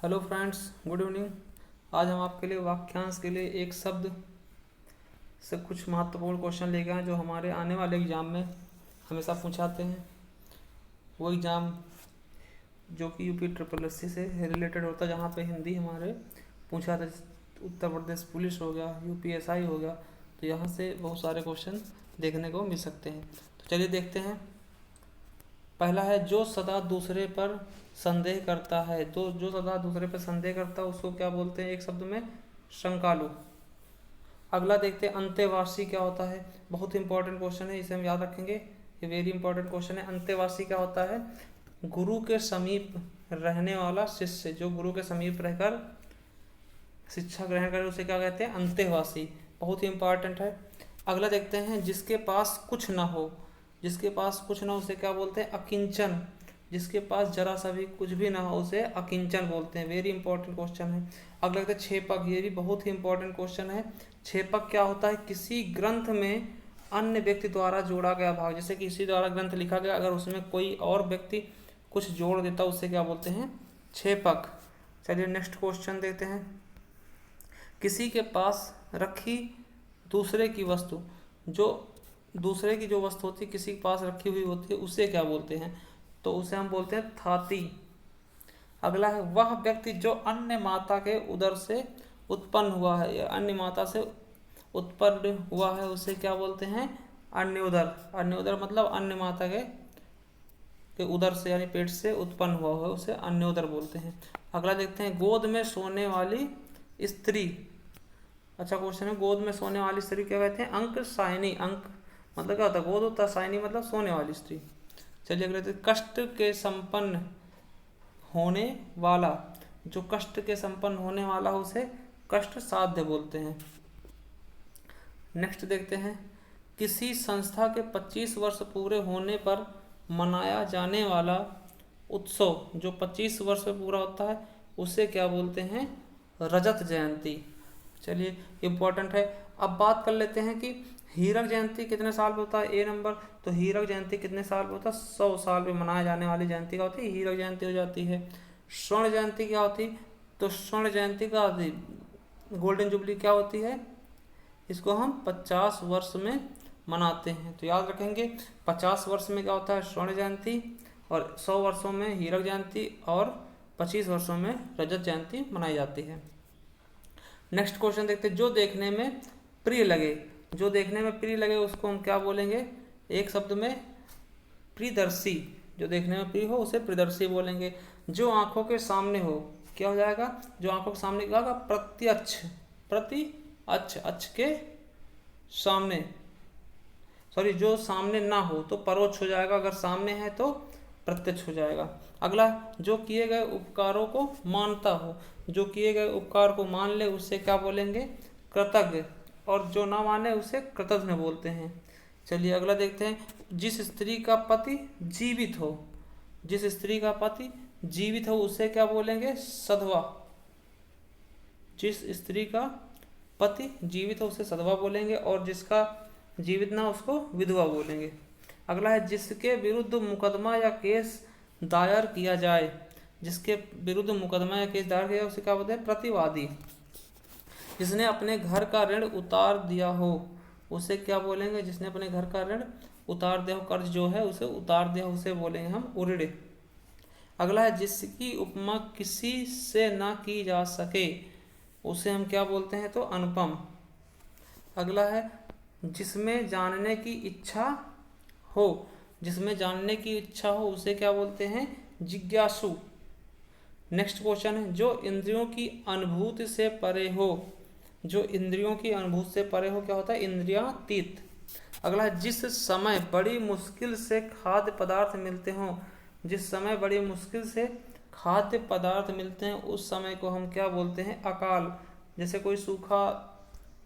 Hello friends, good evening. आज हम आपके लिए वाक्यांश के लिए एक शब्द से कुछ महत्वपूर्ण क्वेश्चन लेके आए जो हमारे आने वाले एग्ज़ाम में हमेशा पूछाते हैं। वो एग्ज़ाम जो कि यूपी ट्रिपल एस सी से रिलेटेड होता है, जहाँ पे हिंदी हमारे पूछा था। उत्तर प्रदेश पुलिस हो गया, यूपीएसआई हो गया, तो यहाँ से बहुत सारे क्वेश्चन देखने को मिल सकते हैं। तो चलिए देखते हैं। पहला है, जो सदा दूसरे पर संदेह करता है। तो जो सदा दूसरे पर संदेह करता है उसको क्या बोलते हैं? एक शब्द में शंकालु। अगला देखते हैं, अंतेवासी क्या होता है। बहुत इंपॉर्टेंट क्वेश्चन है, इसे हम याद रखेंगे। ये वेरी इंपॉर्टेंट क्वेश्चन है। अंतेवासी क्या होता है? गुरु के समीप रहने वाला शिष्य, जो गुरु के समीप रहकर शिक्षा ग्रहण करे उसे क्या कहते हैं? अंतेवासी। बहुत ही इंपॉर्टेंट है। अगला देखते हैं, जिसके पास कुछ ना हो। जिसके पास कुछ ना हो उसे क्या बोलते हैं? अकिंचन। जिसके पास जरा सा भी कुछ भी ना हो उसे अकिंचन बोलते हैं। वेरी इंपॉर्टेंट क्वेश्चन है। अगला देखते हैं, छेपक। ये भी बहुत ही इंपॉर्टेंट क्वेश्चन है। छेपक क्या होता है? किसी ग्रंथ में अन्य व्यक्ति द्वारा जोड़ा गया भाग। जैसे किसी द्वारा ग्रंथ लिखा गया, अगर उसमें कोई और व्यक्ति कुछ जोड़ देता उसे क्या बोलते हैं? छेपक। चलिए नेक्स्ट क्वेश्चन देखते हैं। किसी के पास रखी दूसरे की वस्तु, जो दूसरे की जो वस्तु होती है किसी के पास रखी हुई होती है उसे क्या बोलते हैं? तो उसे हम बोलते हैं थाती। अगला है, वह व्यक्ति जो अन्य माता के उदर से उत्पन्न हुआ है या अन्य माता से उत्पन्न हुआ है उसे क्या बोलते हैं? अन्य उदर। अन्य उदर मतलब अन्य माता के उदर से यानी पेट से उत्पन्न हुआ है उसे अन्य उदर बोलते हैं। अगला देखते हैं, गोद में सोने वाली स्त्री। अच्छा क्वेश्चन है, गोद में सोने वाली स्त्री क्या कहते हैं? अंक सायनी। अंक मतलब क्या होता है? गोद होता है, सायनी मतलब सोने वाली स्त्री। चलिए अगले देखते हैं, कष्ट के संपन्न होने वाला। जो कष्ट के संपन्न होने वाला उसे कष्ट साध्य बोलते हैं। नेक्स्ट देखते हैं, किसी संस्था के 25 वर्ष पूरे होने पर मनाया जाने वाला उत्सव, जो 25 वर्ष में पूरा होता है उसे क्या बोलते हैं? रजत जयंती। चलिए इम्पोर्टेंट है। अब बात कर लेते हैं कि हीरक जयंती कितने साल में होता है? ए नंबर। तो हीरक जयंती कितने साल में होता है? 100 साल में मनाया जाने वाली जयंती क्या होती है? हीरक जयंती हो जाती है। स्वर्ण जयंती क्या होती? तो स्वर्ण जयंती का गोल्डन जुबली क्या होती है? इसको हम 50 वर्ष में मनाते हैं। तो याद रखेंगे, 50 वर्ष में क्या होता है? स्वर्ण जयंती, और 100 वर्षों में हीरक जयंती, और 25 वर्षों में रजत जयंती मनाई जाती है। नेक्स्ट क्वेश्चन देखते हैं, जो देखने में प्रिय लगे। जो देखने में प्रिय लगे उसको हम क्या बोलेंगे? एक शब्द में प्रियदर्शी। जो देखने में प्रिय हो उसे प्रियदर्शी बोलेंगे। जो आंखों के सामने हो क्या हो जाएगा? जो आंखों के सामने क्या होगा? प्रत्यक्ष। प्रत्यक्ष, अक्ष के सामने, सॉरी, जो सामने ना हो तो परोक्ष हो जाएगा, अगर सामने है तो प्रत्यक्ष हो जाएगा। अगला, जो किए गए उपकारों को मानता हो। जो किए गए उपकार को मान ले उससे क्या बोलेंगे? कृतज्ञ। और जो ना माने उसे कृतज्ञ बोलते हैं। चलिए अगला देखते हैं, जिस स्त्री का पति जीवित हो। जिस स्त्री का पति जीवित हो उसे क्या बोलेंगे? सधवा। जिस स्त्री का पति जीवित हो उसे सधवा बोलेंगे, और जिसका जीवित ना उसको विधवा बोलेंगे। अगला है, जिसके विरुद्ध मुकदमा या केस दायर किया जाए। जिसके विरुद्ध मुकदमा या केस दायर किया जाए उसे क्या बोलते हैं? प्रतिवादी। जिसने अपने घर का ऋण उतार दिया हो उसे क्या बोलेंगे? जिसने अपने घर का ऋण उतार दिया हो, कर्ज जो है उसे उतार दिया उसे बोलेंगे हम उऋण। अगला है, जिसकी उपमा किसी से ना की जा सके उसे हम क्या बोलते हैं? तो अनुपम। अगला है, जिसमें जानने की इच्छा हो। जिसमें जानने की इच्छा हो उसे क्या बोलते हैं? जिज्ञासु। नेक्स्ट क्वेश्चन है, जो इंद्रियों की अनुभूति से परे हो। जो इंद्रियों की अनुभूति से परे हो क्या होता है? इंद्रियातीत। अगला है, जिस समय बड़ी मुश्किल से खाद्य पदार्थ मिलते हों। जिस समय बड़ी मुश्किल से खाद्य पदार्थ मिलते हैं उस समय को हम क्या बोलते हैं? अकाल। जैसे कोई सूखा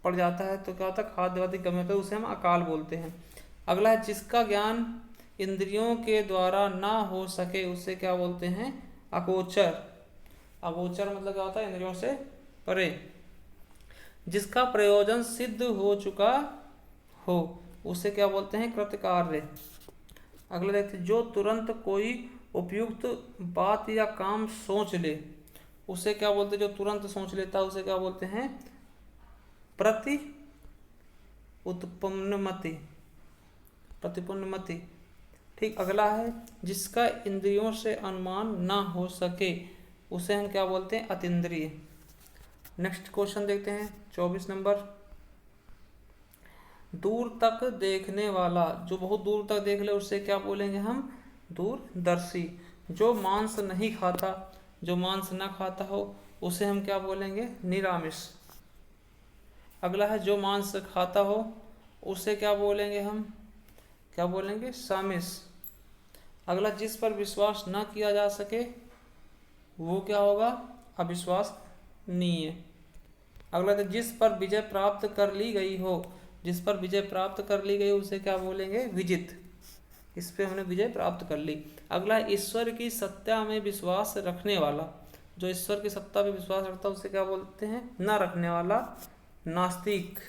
पड़ जाता है तो क्या होता है? खाद्य वाद्य कमी होता है, उसे हम अकाल बोलते हैं। अगला है, जिसका ज्ञान इंद्रियों के द्वारा ना हो सके उसे क्या बोलते हैं? अगोचर। अगोचर मतलब क्या होता है? इंद्रियों से परे। जिसका प्रयोजन सिद्ध हो चुका हो उसे क्या बोलते हैं? कृतकार्य। अगला देखते, जो तुरंत कोई उपयुक्त बात या काम सोच ले उसे क्या बोलते हैं, जो तुरंत सोच लेता है उसे क्या बोलते हैं, प्रति उत्पन्नमति, प्रतिपन्नमति। ठीक, अगला है जिसका इंद्रियों से अनुमान ना हो सके उसे हम क्या बोलते हैं, अतीन्द्रिय। नेक्स्ट क्वेश्चन देखते हैं 24 नंबर। दूर तक देखने वाला, जो बहुत दूर तक देख ले उसे क्या बोलेंगे हम, दूरदर्शी। जो मांस नहीं खाता, जो मांस ना खाता हो उसे हम क्या बोलेंगे, निरामिष। अगला है जो मांस खाता हो उसे क्या बोलेंगे हम, क्या बोलेंगे, सामिष। अगला जिस पर विश्वास न किया जा सके वो क्या होगा, अविश्वसनीय। अगला तो जिस पर विजय प्राप्त कर ली गई हो, जिस पर विजय प्राप्त कर ली गई उसे क्या बोलेंगे, विजित। इस पे हमने विजय प्राप्त कर ली। अगला ईश्वर की सत्ता में विश्वास रखने वाला, जो ईश्वर की सत्ता में विश्वास रखता है उसे क्या बोलते हैं, न रखने वाला, नास्तिक।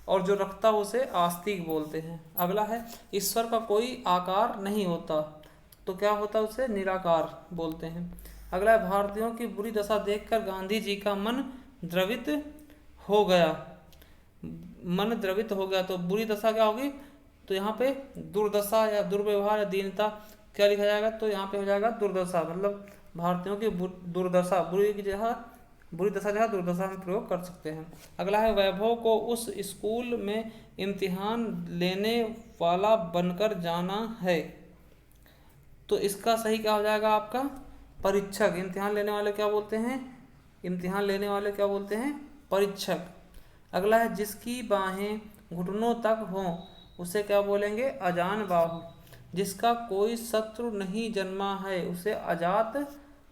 और जो रखता है उसे आस्तिक बोलते हैं। अगला है ईश्वर का कोई आकार नहीं होता, तो क्या होता है, उसे निराकार बोलते हैं। अगला है भारतीयों की बुरी दशा देखकर गांधी जी का मन द्रवित हो गया, मन द्रवित हो गया। तो बुरी दशा क्या होगी, तो यहाँ पे दुर्दशा या दुर्व्यवहार या दीनता क्या लिखा जाएगा, तो यहाँ पे हो जाएगा दुर्दशा, मतलब भारतीयों की दुर्दशा, बुरी की जगह बुरी दशा जगह दुर्दशा हम प्रयोग कर सकते हैं। अगला है वैभव को उस स्कूल में इम्तिहान लेने वाला बनकर जाना है, तो इसका सही क्या हो जाएगा आपका, परीक्षक। इम्तिहान लेने वाले क्या बोलते हैं, इम्तिहान लेने वाले क्या बोलते हैं, परीक्षक। अगला है जिसकी बाहें घुटनों तक हों उसे क्या बोलेंगे, अजान बाहु। जिसका कोई शत्रु नहीं जन्मा है उसे अजात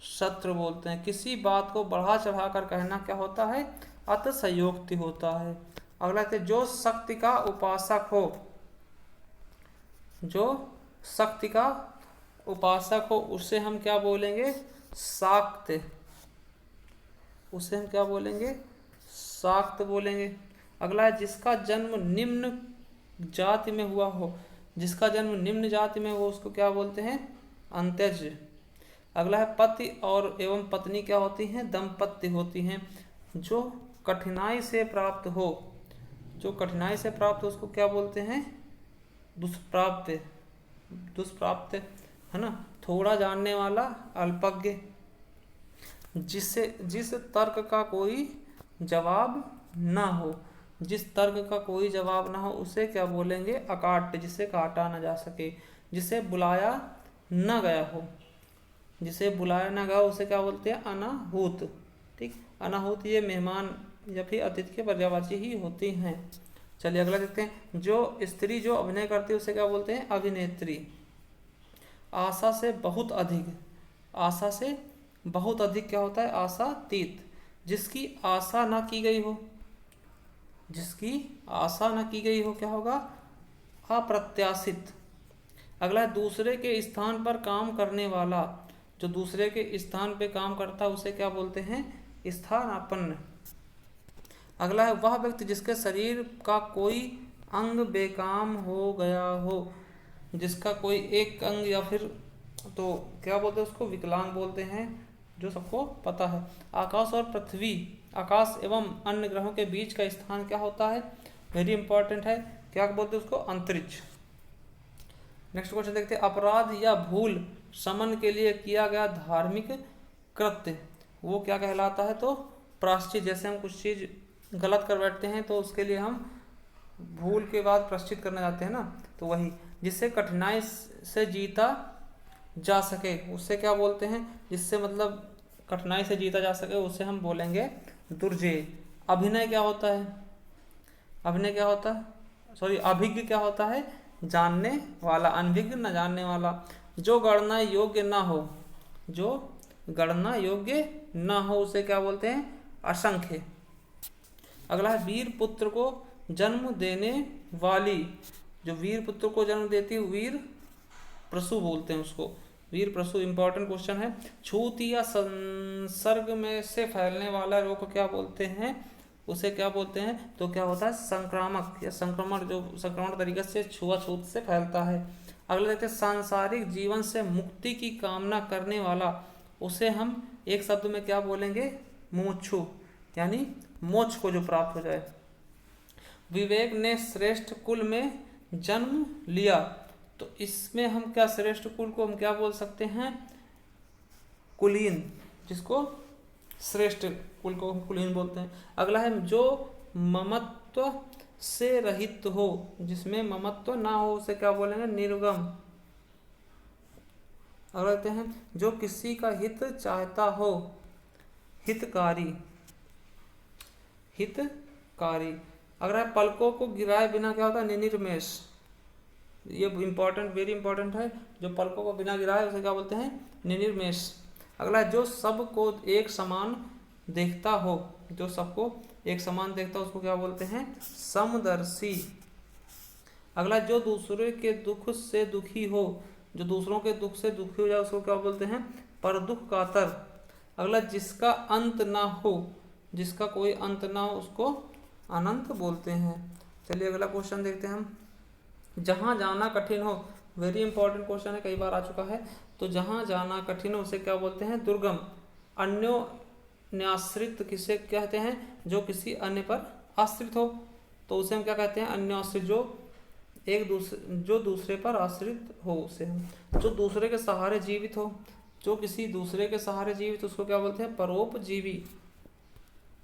शत्रु बोलते हैं। किसी बात को बढ़ा चढ़ा कर कहना क्या होता है, अतिशयोक्ति होता है। अगला है जो शक्ति का उपासक हो, जो शक्ति का उपासक हो उसे हम क्या बोलेंगे, शाक्त। उसे हम क्या बोलेंगे, शाक्त बोलेंगे। अगला है जिसका जन्म निम्न जाति में हुआ हो, जिसका जन्म निम्न जाति में हो उसको क्या बोलते हैं, अंत्यज। अगला है पति और एवं पत्नी क्या होती हैं, दंपत्ति होती हैं। जो कठिनाई से प्राप्त हो, जो कठिनाई से प्राप्त हो उसको क्या बोलते हैं, दुष्प्राप्य, दुष्प्राप्य है ना। थोड़ा जानने वाला, अल्पज्ञ। जिस तर्क का कोई जवाब ना हो, जिस तर्क का कोई जवाब ना हो उसे क्या बोलेंगे, अकाट्य, जिसे काटा ना जा सके। जिसे बुलाया न गया हो, जिसे बुलाया ना गया उसे क्या बोलते हैं, अनाहूत। ठीक, अनाहूत ये मेहमान या फिर अतिथि के पर्यायवाची ही होती हैं। चलिए अगला देखते हैं। जो स्त्री जो अभिनय करती है उसे क्या बोलते हैं, अभिनेत्री। आशा से बहुत अधिक, आशा से बहुत अधिक क्या होता है, आशातीत। जिसकी आशा ना की गई हो, जिसकी आशा ना की गई हो क्या होगा, अप्रत्याशित। अगला है दूसरे के स्थान पर काम करने वाला, जो दूसरे के स्थान पे काम करता है उसे क्या बोलते हैं, स्थानापन्न। अगला है वह व्यक्ति जिसके शरीर का कोई अंग बेकाम हो गया हो, जिसका कोई एक अंग या फिर तो क्या बोलते हैं उसको, विकलांग बोलते हैं, जो सबको पता है। आकाश और पृथ्वी, आकाश एवं अन्य ग्रहों के बीच का स्थान क्या होता है, वेरी इंपॉर्टेंट है, क्या बोलते हैं उसको, अंतरिक्ष। नेक्स्ट क्वेश्चन देखते हैं। अपराध या भूल शमन के लिए किया गया धार्मिक कृत्य वो क्या कहलाता है, तो प्रायश्चित। जैसे हम कुछ चीज़ गलत कर बैठते हैं तो उसके लिए हम भूल के बाद प्रायश्चित करने जाते हैं ना, तो वही। जिससे कठिनाई से जीता जा सके उससे क्या बोलते हैं, जिससे मतलब कठिनाई से जीता जा सके उसे हम बोलेंगे दुर्जेय। अभिनय क्या होता है, अभिनय क्या होता है, सॉरी अभिज्ञ क्या होता है, जानने वाला, अनभिज्ञ न जानने वाला। जो गणना योग्य ना हो, जो गणना योग्य ना हो उसे क्या बोलते हैं, असंख्य। अगला है वीर पुत्र को जन्म देने वाली, जो वीर पुत्र को जन्म देती है वीर प्रसू बोलते हैं उसको, वीर प्रसू। इंपॉर्टेंट क्वेश्चन है। छूत या संसर्ग में से फैलने वाला रोग को क्या बोलते हैं, उसे क्या बोलते हैं, तो क्या होता है, संक्रामक या संक्रमण, जो संक्रमण तरीके से छुआछूत से फैलता है। अगला देखते हैं। सांसारिक जीवन से मुक्ति की कामना करने वाला उसे हम एक शब्द में क्या बोलेंगे, मुमुक्षु, यानी मोक्ष को जो प्राप्त हो जाए। विवेक ने श्रेष्ठ कुल में जन्म लिया, तो इसमें हम क्या, श्रेष्ठ कुल को हम क्या बोल सकते हैं, कुलीन, जिसको श्रेष्ठ कुल को हम कुलीन बोलते हैं। अगला है जो ममत्व से रहित हो, जिसमें ममत्व ना हो उसे क्या बोलेंगे, निर्गम। अगला कहते हैं जो किसी का हित चाहता हो, हितकारी, हितकारी। अगर पलकों को गिराए बिना क्या होता है, निनिर्मेष। ये इंपॉर्टेंट, वेरी इंपॉर्टेंट है, जो पलकों को बिना गिराए उसे क्या बोलते हैं, निनिर्मेष। अगला जो सबको एक समान देखता हो, जो सबको एक समान देखता हो उसको क्या बोलते हैं, समदर्शी। अगला जो दूसरे के दुख से दुखी हो, जो दूसरों के दुख से दुखी हो जाए उसको क्या बोलते हैं, पर दुख कातर। अगला जिसका अंत ना हो, जिसका कोई अंत ना हो उसको अनंत बोलते हैं। चलिए अगला क्वेश्चन देखते हैं हम। जहाँ जाना कठिन हो, वेरी इंपॉर्टेंट क्वेश्चन है, कई बार आ चुका है। तो जहाँ जाना कठिन हो उसे क्या बोलते हैं, दुर्गम। अन्योन्याश्रित किसे कहते हैं, जो किसी अन्य पर आश्रित हो, तो उसे हम क्या कहते हैं, अन्योन्याश्रित। जो दूसरे पर आश्रित हो उसे हम, जो दूसरे के सहारे जीवित हो, जो किसी दूसरे के सहारे जीवित उसको क्या बोलते हैं, परोपजीवी।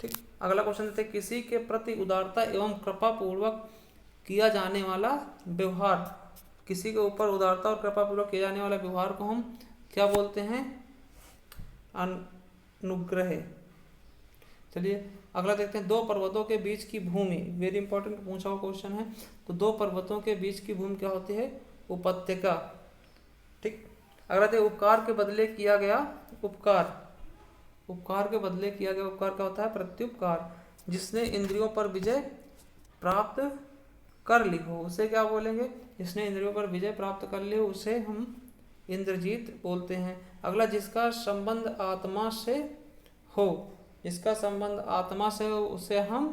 ठीक, अगला क्वेश्चन देते हैं, किसी के प्रति उदारता एवं कृपा पूर्वक किया जाने वाला व्यवहार, किसी के ऊपर उदारता और कृपा पूर्वक किया जाने वाला व्यवहार को हम क्या बोलते हैं, अनुग्रह। चलिए अगला देखते हैं, दो पर्वतों के बीच की भूमि, वेरी इंपॉर्टेंट पूछा हुआ क्वेश्चन है। तो दो पर्वतों के बीच की भूमि क्या होती है, उपत्यका। ठीक, अगला देखिए, उपकार के बदले किया गया उपकार, उपकार के बदले किया गया उपकार क्या होता है, प्रत्युपकार। जिसने इंद्रियों पर विजय प्राप्त कर ली हो उसे क्या बोलेंगे, जिसने इंद्रियों पर विजय प्राप्त कर ली हो उसे हम इंद्रजीत बोलते हैं। अगला जिसका संबंध आत्मा से हो, जिसका संबंध आत्मा से हो उसे हम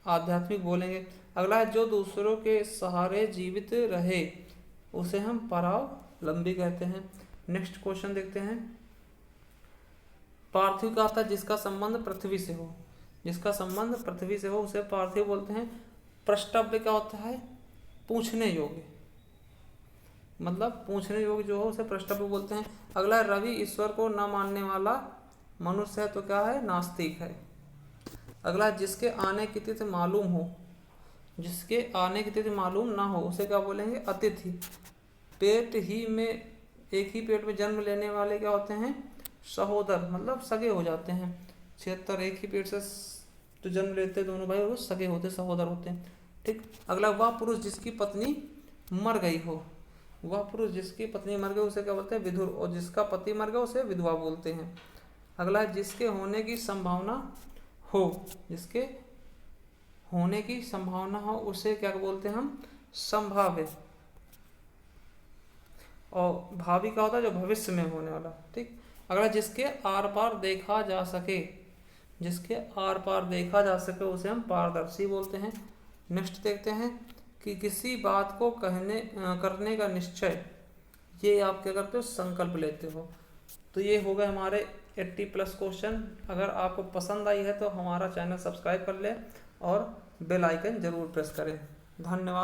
आध्यात्मिक बोलेंगे। अगला है जो दूसरों के सहारे जीवित रहे उसे हम परावलंबी कहते हैं। नेक्स्ट क्वेश्चन देखते हैं, पार्थिव का था जिसका संबंध पृथ्वी से हो, जिसका संबंध पृथ्वी से हो उसे पार्थिव बोलते हैं। प्रष्टव्य क्या होता है, पूछने योग्य, मतलब पूछने योग्य जो हो उसे प्रष्टव्य बोलते हैं। अगला है रवि ईश्वर को न मानने वाला मनुष्य है तो क्या है, नास्तिक है। अगला है जिसके आने की तिथि मालूम हो, जिसके आने की तिथि मालूम ना हो उसे क्या बोलेंगे, अतिथि। पेट ही में, एक ही पेट में जन्म लेने वाले क्या होते हैं, सहोदर, मतलब सगे हो जाते हैं। 76 एक ही पेट से जो जन्म लेते हैं दोनों भाई वो सगे होते, सहोदर होते हैं। ठीक, अगला वह पुरुष जिसकी पत्नी मर गई हो, वह पुरुष जिसकी पत्नी मर गई उसे क्या बोलते हैं, विधुर। और जिसका पति मर गया उसे विधवा बोलते हैं। अगला जिसके होने की संभावना हो, जिसके होने की संभावना हो उसे क्या बोलते हैं हम, संभाव्य। और भावी का होता है जो भविष्य में होने वाला। ठीक, अगला जिसके आर पार देखा जा सके, जिसके आर पार देखा जा सके उसे हम पारदर्शी बोलते हैं। नेक्स्ट देखते हैं कि किसी बात को करने का निश्चय, ये आप क्या करते हो, संकल्प लेते हो। तो ये हो गए हमारे 80+ क्वेश्चन। अगर आपको पसंद आई है तो हमारा चैनल सब्सक्राइब कर लें और बेल आइकन जरूर प्रेस करें। धन्यवाद।